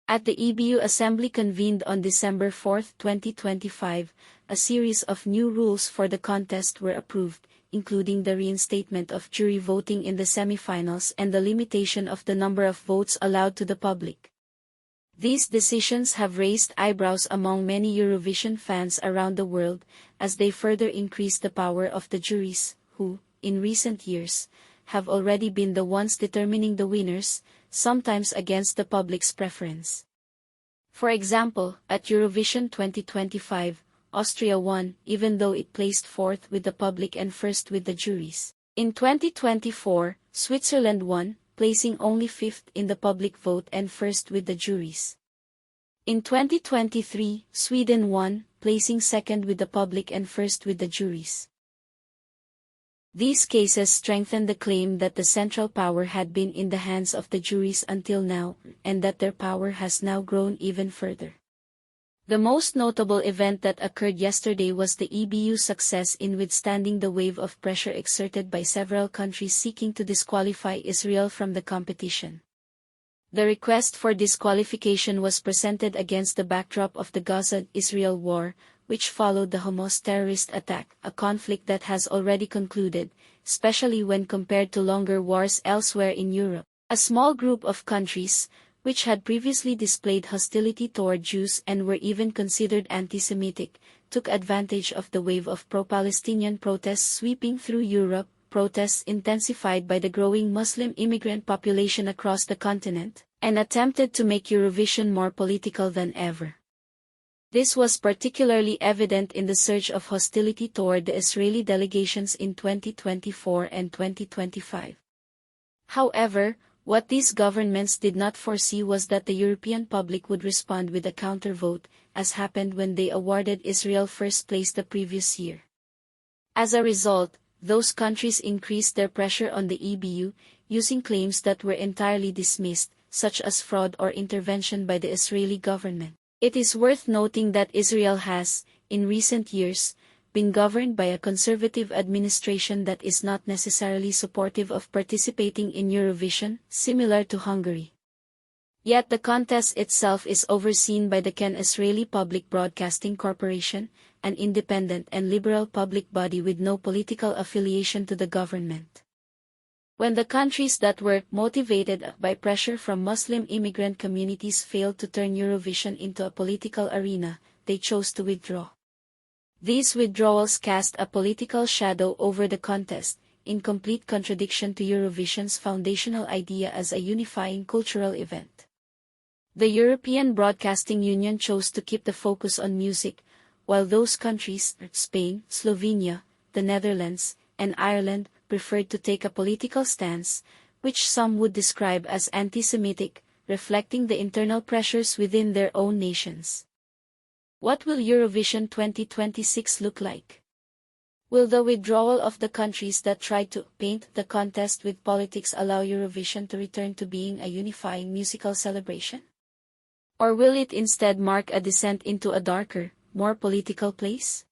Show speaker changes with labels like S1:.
S1: At the EBU Assembly convened on December 4, 2025, a series of new rules for the contest were approved, including the reinstatement of jury voting in the semi-finals and the limitation of the number of votes allowed to the public. These decisions have raised eyebrows among many Eurovision fans around the world, as they further increase the power of the juries, who, in recent years, have already been the ones determining the winners, sometimes against the public's preference. For example, at Eurovision 2025, Austria won, even though it placed fourth with the public and first with the juries. In 2024, Switzerland won, placing only fifth in the public vote and first with the juries. In 2023, Sweden won, placing second with the public and first with the juries. These cases strengthen the claim that the central power had been in the hands of the juries until now, and that their power has now grown even further. The most notable event that occurred yesterday was the EBU's success in withstanding the wave of pressure exerted by several countries seeking to disqualify Israel from the competition. The request for disqualification was presented against the backdrop of the Gaza-Israel war, which followed the Hamas terrorist attack, a conflict that has already concluded, especially when compared to longer wars elsewhere in Europe. A small group of countries, which had previously displayed hostility toward Jews and were even considered anti-Semitic, took advantage of the wave of pro-Palestinian protests sweeping through Europe, protests intensified by the growing Muslim immigrant population across the continent, and attempted to make Eurovision more political than ever. This was particularly evident in the surge of hostility toward the Israeli delegations in 2024 and 2025. However, what these governments did not foresee was that the European public would respond with a counter-vote, as happened when they awarded Israel first place the previous year. As a result, those countries increased their pressure on the EBU, using claims that were entirely dismissed, such as fraud or intervention by the Israeli government. It is worth noting that Israel has, in recent years, been governed by a conservative administration that is not necessarily supportive of participating in Eurovision, similar to Hungary. Yet the contest itself is overseen by the Ken Israeli Public Broadcasting Corporation, an independent and liberal public body with no political affiliation to the government. When the countries that were motivated by pressure from Muslim immigrant communities failed to turn Eurovision into a political arena, they chose to withdraw. These withdrawals cast a political shadow over the contest, in complete contradiction to Eurovision's foundational idea as a unifying cultural event. The European Broadcasting Union chose to keep the focus on music, while those countries, Spain, Slovenia, the Netherlands, and Ireland, preferred to take a political stance, which some would describe as anti-Semitic, reflecting the internal pressures within their own nations. What will Eurovision 2026 look like? Will the withdrawal of the countries that tried to paint the contest with politics allow Eurovision to return to being a unifying musical celebration? Or will it instead mark a descent into a darker, more political place?